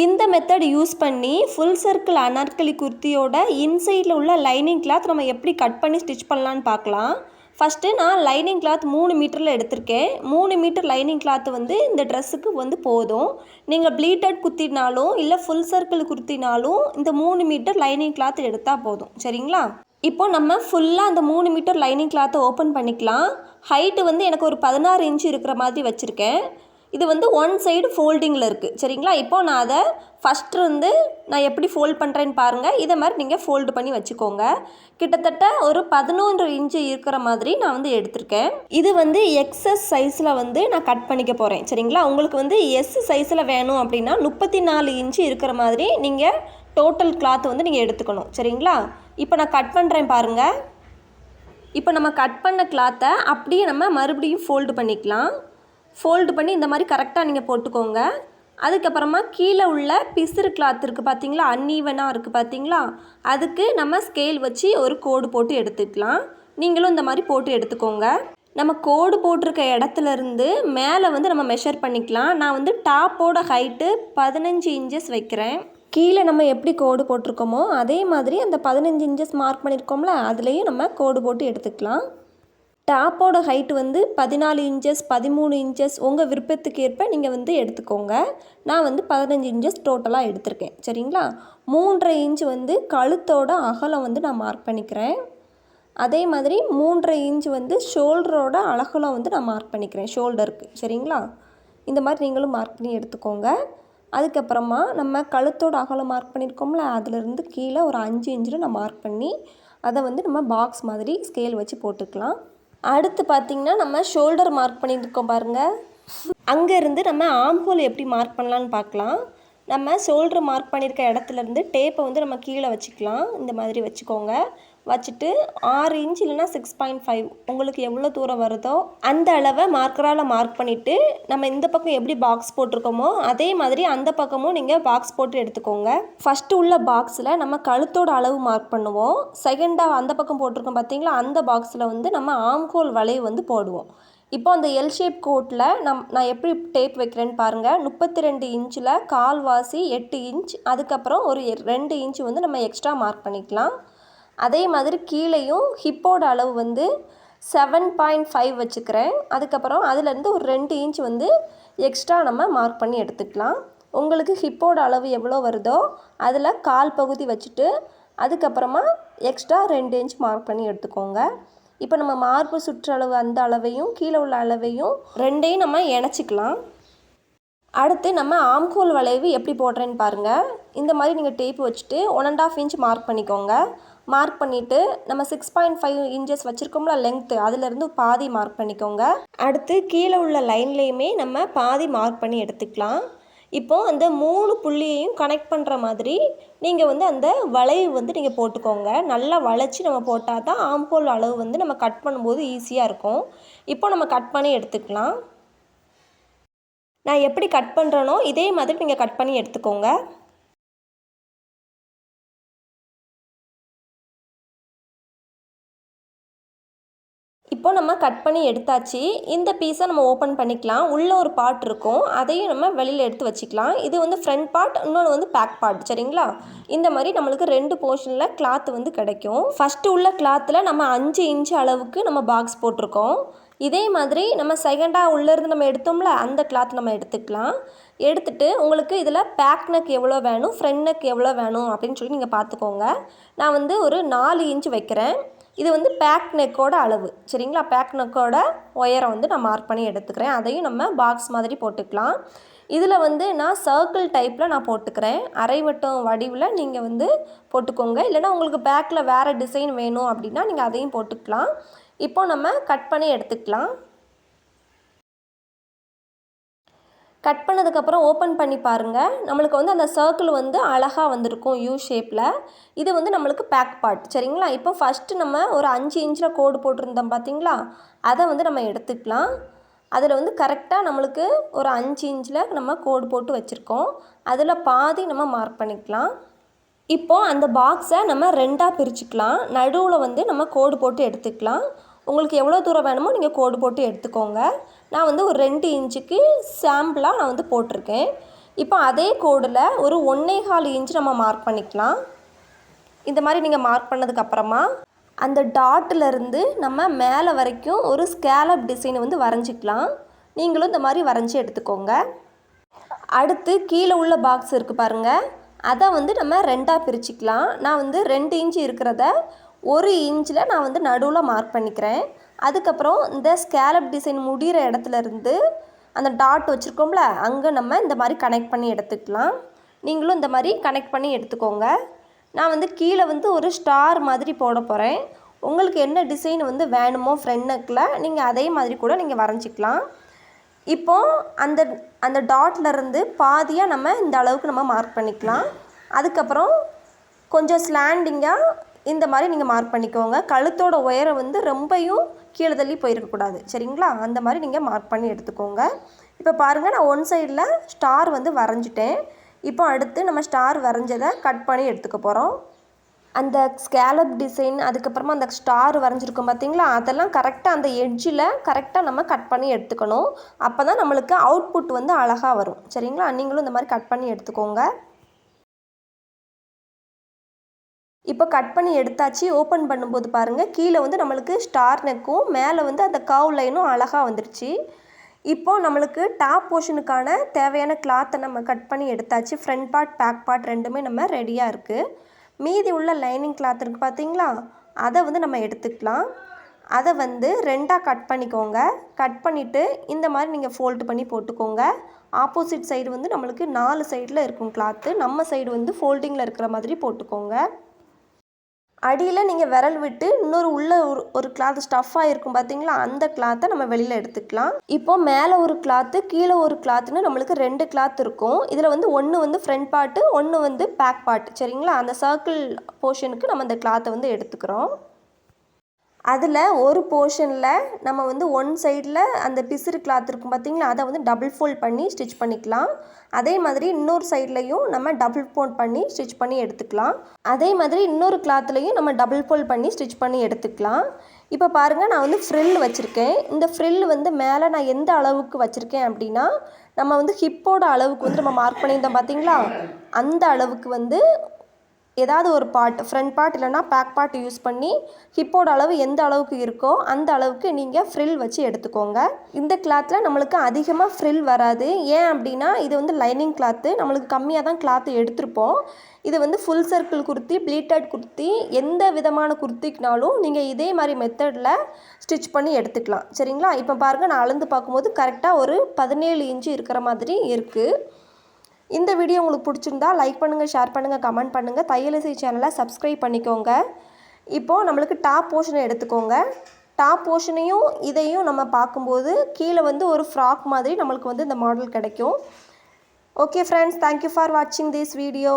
இந்த method use பண்ணி full circle Anarkali குர்த்தியோட இன்சைடில் உள்ள லைனிங் கிளாத் நம்ம எப்படி கட் பண்ணி ஸ்டிச் பண்ணலான்னு பார்க்கலாம். ஃபஸ்ட்டு நான் லைனிங் கிளாத் 3 மீட்டரில் எடுத்திருக்கேன். 3 மீட்டர் லைனிங் கிளாத் வந்து இந்த ட்ரெஸ்ஸுக்கு வந்து போதும். நீங்கள் ப்ளீட்டட் குர்த்தினாலும் இல்லை ஃபுல் சர்க்கிள் குர்த்தினாலும் இந்த 3 மீட்டர் லைனிங் கிளாத் எடுத்தால் போதும். சரிங்களா? இப்போ நம்ம ஃபுல்லாக அந்த 3 மீட்டர் லைனிங் கிளாத்தை ஓப்பன் பண்ணிக்கலாம். ஹைட்டு வந்து எனக்கு ஒரு 16 இன்ச்சு இருக்கிற மாதிரி வச்சுருக்கேன். இது வந்து ஒன் சைடு ஃபோல்டிங்கில் இருக்குது. சரிங்களா? இப்போது நான் அதை ஃபஸ்ட்டு வந்து நான் எப்படி ஃபோல்ட் பண்ணுறேன்னு பாருங்கள். இதை மாதிரி நீங்கள் ஃபோல்டு பண்ணி வச்சுக்கோங்க. கிட்டத்தட்ட ஒரு 11 இன்ச்சு இருக்கிற மாதிரி நான் வந்து எடுத்திருக்கேன். இது வந்து எக்ஸஸ் சைஸில் வந்து நான் கட் பண்ணிக்க போகிறேன். சரிங்களா? உங்களுக்கு வந்து எஸ் சைஸில் வேணும் அப்படின்னா 34 இன்ச்சு இருக்கிற மாதிரி நீங்கள் டோட்டல் கிளாத் வந்து நீங்கள் எடுத்துக்கணும். சரிங்களா? இப்போ நான் கட் பண்ணுறேன் பாருங்கள். இப்போ நம்ம கட் பண்ண கிளாத்தை அப்படியே நம்ம மறுபடியும் ஃபோல்டு பண்ணிக்கலாம். ஃபோல்டு பண்ணி இந்த மாதிரி கரெக்டாக நீங்கள் போட்டுக்கோங்க. அதுக்கப்புறமா கீழே உள்ள பிசுறு கிளாத் இருக்குது பார்த்தீங்களா, அன்ஈவனாக இருக்குது பார்த்தீங்களா, அதுக்கு நம்ம ஸ்கேல் வச்சு ஒரு கோடு போட்டு எடுத்துக்கலாம். நீங்களும் இந்த மாதிரி போட்டு எடுத்துக்கோங்க. நம்ம கோடு போட்டிருக்க இடத்துலேருந்து மேலே வந்து நம்ம மெஷர் பண்ணிக்கலாம். நான் வந்து டாப்போட ஹைட்டு 15 இன்ச்சஸ் வைக்கிறேன். கீழே நம்ம எப்படி கோடு போட்டிருக்கோமோ அதே மாதிரி அந்த 15 இன்ச்சஸ் மார்க் பண்ணியிருக்கோம்ல, அதுலேயும் நம்ம கோடு போட்டு எடுத்துக்கலாம். டாப்போட ஹைட்டு வந்து 14 இன்ச்சஸ் 13 இன்ச்சஸ் உங்கள் விருப்பத்துக்கு ஏற்ப நீங்கள் வந்து எடுத்துக்கோங்க. நான் வந்து 15 இன்ச்சஸ் டோட்டலாக எடுத்திருக்கேன். சரிங்களா? 3.5 இன்ச்சு வந்து கழுத்தோட அகலம் வந்து நான் மார்க் பண்ணிக்கிறேன். அதே மாதிரி 3.5 இன்ச்சு வந்து ஷோல்டரோட அகலம் வந்து நான் மார்க் பண்ணிக்கிறேன் ஷோல்டருக்கு. சரிங்களா? இந்த மாதிரி நீங்களும் மார்க் பண்ணி எடுத்துக்கோங்க. அதுக்கப்புறமா நம்ம கழுத்தோட அகலம் மார்க் பண்ணியிருக்கோம்ல, அதிலிருந்து கீழே ஒரு 5 இன்ச்சில் நான் மார்க் பண்ணி அதை வந்து நம்ம பாக்ஸ் மாதிரி ஸ்கேல் வச்சு போட்டுக்கலாம். அடுத்து பார்த்திங்கன்னா நம்ம ஷோல்டர் மார்க் பண்ணியிருக்கோம் பாருங்கள். அங்கேருந்து நம்ம ஆம்ஹோல் எப்படி மார்க் பண்ணலான்னு பார்க்கலாம். நம்ம ஷோல்டர் மார்க் பண்ணியிருக்க இடத்துலேருந்து டேப்பை வந்து நம்ம கீழே வச்சுக்கலாம். இந்த மாதிரி வச்சுக்கோங்க. வச்சுட்டு 6 இன்ச் இல்லைனா 6.5 உங்களுக்கு எவ்வளோ தூரம் வருதோ அந்த அளவை மார்க்கரால் மார்க் பண்ணிவிட்டு நம்ம இந்த பக்கம் எப்படி பாக்ஸ் போட்டிருக்கோமோ அதே மாதிரி அந்த பக்கமும் நீங்கள் பாக்ஸ் போட்டு எடுத்துக்கோங்க. ஃபஸ்ட்டு உள்ள பாக்ஸில் நம்ம கழுத்தோட அளவு மார்க் பண்ணுவோம். செகண்டாக அந்த பக்கம் போட்டிருக்கோம் பார்த்தீங்களா, அந்த பாக்ஸில் வந்து நம்ம ஆம்ஹோல் வளைவு வந்து போடுவோம். இப்போ அந்த எல் ஷேப் கோட்டில் நான் எப்படி டேப் வைக்கிறேன்னு பாருங்கள். 32 இன்ச்சில் கால்வாசி 8 இன்ச், அதுக்கப்புறம் ஒரு 2 இன்ச்சு வந்து நம்ம எக்ஸ்ட்ரா மார்க் பண்ணிக்கலாம். அதே மாதிரி கீழேயும் ஹிப்போட அளவு வந்து 7.5 வச்சுக்கிறேன். அதுக்கப்புறம் அதுலேருந்து ஒரு 2 இன்ச் வந்து எக்ஸ்ட்ரா நம்ம மார்க் பண்ணி எடுத்துக்கலாம். உங்களுக்கு ஹிப்போட அளவு எவ்வளோ வருதோ அதில் கால் பகுதி வச்சுட்டு அதுக்கப்புறமா எக்ஸ்ட்ரா 2 இன்ச் மார்க் பண்ணி எடுத்துக்கோங்க. இப்போ நம்ம மார்பு சுற்றளவு அந்த அளவையும் கீழே உள்ள அளவையும் ரெண்டையும் நம்ம இணைச்சிக்கலாம். அடுத்து நம்ம ஆம்ஹோல் வளைவு எப்படி போடுறேன்னு பாருங்கள். இந்த மாதிரி நீங்கள் டேப்பு வச்சுட்டு 1.5 இன்ச் மார்க் பண்ணிக்கோங்க. மார்க் பண்ணிவிட்டு நம்ம 6.5 இன்ச்சஸ் வச்சுருக்கோம்ல லென்த்து, அதிலேருந்து பாதி மார்க் பண்ணிக்கோங்க. அடுத்து கீழே உள்ள லைன்லேயுமே நம்ம பாதி மார்க் பண்ணி எடுத்துக்கலாம். இப்போது அந்த 3 புள்ளியையும் கனெக்ட் பண்ணுற மாதிரி நீங்கள் வந்து அந்த வளைவு வந்து நீங்கள் போட்டுக்கோங்க. நல்லா வளைச்சி நம்ம போட்டால் தான் ஆம்ஹோல் அளவு வந்து நம்ம கட் பண்ணும்போது ஈஸியாக இருக்கும். இப்போ நம்ம கட் பண்ணி எடுத்துக்கலாம். நான் எப்படி கட் பண்ணுறேனோ இதே மாதிரி நீங்கள் கட் பண்ணி எடுத்துக்கோங்க. இப்போ நம்ம கட் பண்ணி எடுத்தாச்சு. இந்த பீஸை நம்ம ஓப்பன் பண்ணிக்கலாம். உள்ளே ஒரு பார்ட் இருக்கும், அதையும் நம்ம வெளியில் எடுத்து வச்சுக்கலாம். இது வந்து ஃப்ரண்ட் பார்ட், இன்னொன்று வந்து பேக் பார்ட். சரிங்களா? இந்த மாதிரி நம்மளுக்கு 2 போர்ஷனில் கிளாத் வந்து கிடைக்கும். ஃபஸ்ட்டு உள்ள கிளாத்தில் நம்ம 5 இன்ச் அளவுக்கு நம்ம பாக்ஸ் போட்டிருக்கோம். இதே மாதிரி நம்ம செகண்டாக உள்ளேருந்து நம்ம எடுத்தோம்ல அந்த கிளாத் நம்ம எடுத்துக்கலாம். எடுத்துகிட்டு உங்களுக்கு இதில் பேக் நெக் எவ்வளோ வேணும், ஃப்ரண்ட் நெக் எவ்வளோ வேணும் அப்படின்னு சொல்லி நீங்கள் பார்த்துக்கோங்க. நான் வந்து ஒரு 4 இன்ச் வைக்கிறேன். இது வந்து பேக் நெக்கோட அளவு. சரிங்களா? பேக் நெக்கோட ஒயரை வந்து நான் மார்க் பண்ணி எடுத்துக்கிறேன். அதையும் நம்ம பாக்ஸ் மாதிரி போட்டுக்கலாம். இதில் வந்து நான் சர்க்கிள் டைப்பில் நான் போட்டுக்கிறேன். அரை வட்டம் வடிவில் நீங்கள் வந்து போட்டுக்கோங்க. இல்லைனா உங்களுக்கு பேக்கில் வேறு டிசைன் வேணும் அப்படின்னா நீங்கள் அதையும் போட்டுக்கலாம். இப்போ நம்ம கட் பண்ணி எடுத்துக்கலாம். கட் பண்ணதுக்கப்புறம் ஓப்பன் பண்ணி பாருங்கள். நம்மளுக்கு வந்து அந்த சர்க்கிள் வந்து அழகாக வந்திருக்கும் யூ ஷேப்பில். இது வந்து நம்மளுக்கு பேக் பார்ட். சரிங்களா? இப்போ ஃபஸ்ட்டு நம்ம ஒரு 5 இன்ச்சில் கோடு போட்டிருந்தோம் பார்த்தீங்களா, அதை வந்து நம்ம எடுத்துக்கலாம். அதில் வந்து கரெக்டாக நம்மளுக்கு ஒரு 5 இன்ச்சில் நம்ம கோடு போட்டு வச்சுருக்கோம். அதில் பாதி நம்ம மார்க் பண்ணிக்கலாம். இப்போது அந்த பாக்ஸை நம்ம 2ஆக பிரிச்சுக்கலாம். நடுவில் வந்து நம்ம கோடு போட்டு எடுத்துக்கலாம். உங்களுக்கு எவ்வளோ தூரம் வேணுமோ நீங்கள் கோடு போட்டு எடுத்துக்கோங்க. நான் வந்து ஒரு 2 இன்ச்சுக்கு சாம்பிளாக நான் வந்து போட்டிருக்கேன். இப்போ அதே கோடில் ஒரு 1.25 இன்ச் நம்ம மார்க் பண்ணிக்கலாம். இந்த மாதிரி நீங்கள் மார்க் பண்ணதுக்கப்புறமா அந்த டாட்டிலேருந்து நம்ம மேலே வரைக்கும் ஒரு ஸ்கேலப் டிசைனை வந்து வரைஞ்சிக்கலாம். நீங்களும் இந்த மாதிரி வரைஞ்சி எடுத்துக்கோங்க. அடுத்து கீழே உள்ள பாக்ஸ் இருக்குது பாருங்கள், அதை வந்து நம்ம 2ஆக பிரிச்சுக்கலாம். நான் வந்து 2 இன்ச் இருக்கிறத 1 இன்ச்சில் நான் வந்து நடுவில் மார்க் பண்ணிக்கிறேன். அதுக்கப்புறம் இந்த ஸ்கேலப் டிசைன் முடிகிற இடத்துலேருந்து அந்த டாட் வச்சுருக்கோம்ல, அங்கே நம்ம இந்த மாதிரி கனெக்ட் பண்ணி எடுத்துக்கலாம். நீங்களும் இந்த மாதிரி கனெக்ட் பண்ணி எடுத்துக்கோங்க. நான் வந்து கீழே வந்து ஒரு ஸ்டார் மாதிரி போட போகிறேன். உங்களுக்கு என்ன டிசைன் வந்து வேணுமோ ஃப்ரண்ட் நெக்கில் நீங்கள் அதே மாதிரி கூட நீங்கள் வரைஞ்சிக்கலாம். இப்போது அந்த டாட்லேருந்து பாதியாக நம்ம இந்த அளவுக்கு நம்ம மார்க் பண்ணிக்கலாம். அதுக்கப்புறம் கொஞ்சம் ஸ்லாண்டிங்காக இந்த மாதிரி நீங்கள் மார்க் பண்ணிக்கோங்க. கழுத்தோட உயரம் வந்து ரொம்பையும் கீழே தள்ளி போயிருக்கக்கூடாது, சரிங்களா? அந்த மாதிரி நீங்கள் மார்க் பண்ணி எடுத்துக்கோங்க. இப்போ பாருங்கள், நான் ஒன் சைடில் ஸ்டார் வந்து வரைஞ்சிட்டேன். இப்போ அடுத்து நம்ம ஸ்டார் வரைஞ்சதை கட் பண்ணி எடுத்துக்க போகிறோம். அந்த ஸ்கேலப் டிசைன் அதுக்கப்புறமா அந்த ஸ்டார் வரைஞ்சிருக்கோம் பார்த்தீங்களா, அதெல்லாம் கரெக்டாக அந்த எட்ஜில் கரெக்டாக நம்ம கட் பண்ணி எடுத்துக்கணும். அப்போ தான் நம்மளுக்கு அவுட்புட் வந்து அழகாக வரும், சரிங்களா? நீங்களும் இந்த மாதிரி கட் பண்ணி எடுத்துக்கோங்க. இப்போ கட் பண்ணி எடுத்தாச்சு. ஓப்பன் பண்ணும்போது பாருங்கள், கீழே வந்து நம்மளுக்கு ஸ்டார் நெக்கும் மேலே வந்து அந்த கர்வ் லைனும் அழகாக வந்துடுச்சு. இப்போது நம்மளுக்கு டாப் போர்ஷனுக்கான தேவையான கிளாத்தை நம்ம கட் பண்ணி எடுத்தாச்சு. ஃப்ரண்ட் பார்ட் பேக் பார்ட் ரெண்டுமே நம்ம ரெடியாக இருக்குது. மீதி உள்ள லைனிங் கிளாத் இருக்குது பார்த்தீங்களா, அதை வந்து நம்ம எடுத்துக்கலாம். அதை வந்து 2ஆக கட் பண்ணிக்கோங்க. கட் பண்ணிவிட்டு இந்த மாதிரி நீங்கள் ஃபோல்டு பண்ணி போட்டுக்கோங்க. ஆப்போசிட் சைடு வந்து நம்மளுக்கு 4 சைடில் இருக்கும் கிளாத்து, நம்ம சைடு வந்து ஃபோல்டிங்கில் இருக்கிற மாதிரி போட்டுக்கோங்க. அடியில் நீங்கள் விரல் விட்டு இன்னொரு உள்ள ஒரு கிளாத் ஸ்டஃப்பாக இருக்கும் பார்த்தீங்களா, அந்த கிளாத்தை நம்ம வெளியில் எடுத்துக்கலாம். இப்போ மேலே ஒரு கிளாத்து கீழே ஒரு கிளாத்துன்னு நம்மளுக்கு 2 கிளாத் இருக்கும். இதில் வந்து ஒன்று வந்து ஃப்ரண்ட் பார்ட்டு, ஒன்று வந்து பேக் பார்ட், சரிங்களா? அந்த சர்க்கிள் போர்ஷனுக்கு நம்ம அந்த கிளாத்தை வந்து எடுத்துக்கிறோம். அதில் ஒரு போர்ஷனில் நம்ம வந்து ஒன் சைடில் அந்த பிசிறு கிளாத் இருக்கும் பார்த்தீங்களா, அதை வந்து டபுள் ஃபோல்ட் பண்ணி ஸ்டிச் பண்ணிக்கலாம். அதே மாதிரி இன்னொரு சைட்லேயும் நம்ம டபுள் ஃபோல்ட் பண்ணி ஸ்டிச் பண்ணி எடுத்துக்கலாம். அதே மாதிரி இன்னொரு கிளாத்லேயும் நம்ம டபுள் ஃபோல்ட் பண்ணி ஸ்டிச் பண்ணி எடுத்துக்கலாம். இப்போ பாருங்கள், நான் வந்து ஃப்ரில் வச்சுருக்கேன். இந்த ஃப்ரில் வந்து மேலே நான் எந்த அளவுக்கு வச்சுருக்கேன் அப்படின்னா, நம்ம வந்து ஹிப்போட அளவுக்கு வந்து நம்ம மார்க் பண்ணியிருந்தோம் பார்த்தீங்களா, அந்த அளவுக்கு வந்து ஏதாவது ஒரு பார்ட் ஃப்ரண்ட் பார்ட் இல்லைனா பேக் பார்ட் யூஸ் பண்ணி ஹிப்போட அளவு எந்த அளவுக்கு இருக்கோ அந்த அளவுக்கு நீங்கள் ஃப்ரில் வச்சு எடுத்துக்கோங்க. இந்த கிளாத்தில் நம்மளுக்கு அதிகமாக ஃப்ரில் வராது. ஏன் அப்படின்னா இது வந்து லைனிங் கிளாத்து, நம்மளுக்கு கம்மியாக தான் கிளாத்து எடுத்திருப்போம். இது வந்து full circle kurti, pleated kurti, எந்த விதமான குர்த்திக்குனாலும் நீங்கள் இதே மாதிரி மெத்தடில் ஸ்டிச் பண்ணி எடுத்துக்கலாம், சரிங்களா? இப்போ பாருங்கள், நான் அளந்து பார்க்கும்போது கரெக்டாக ஒரு 17 இன்ச்சு இருக்கிற மாதிரி இருக்குது. இந்த வீடியோ உங்களுக்கு பிடிச்சிருந்தா லைக் பண்ணுங்கள், ஷேர் பண்ணுங்கள், கமெண்ட் பண்ணுங்கள். தையலிசை சேனலை சப்ஸ்கிரைப் பண்ணிக்கோங்க. இப்போது நம்மளுக்கு டாப் போர்ஷனை எடுத்துக்கோங்க. டாப் போர்ஷனையும் இதையும் நம்ம பார்க்கும்போது கீழே வந்து ஒரு ஃப்ராக் மாதிரி நம்மளுக்கு வந்து இந்த மாடல் கிடைக்கும். ஓகே ஃப்ரெண்ட்ஸ், தேங்க்யூ ஃபார் வாட்சிங் திஸ் வீடியோ.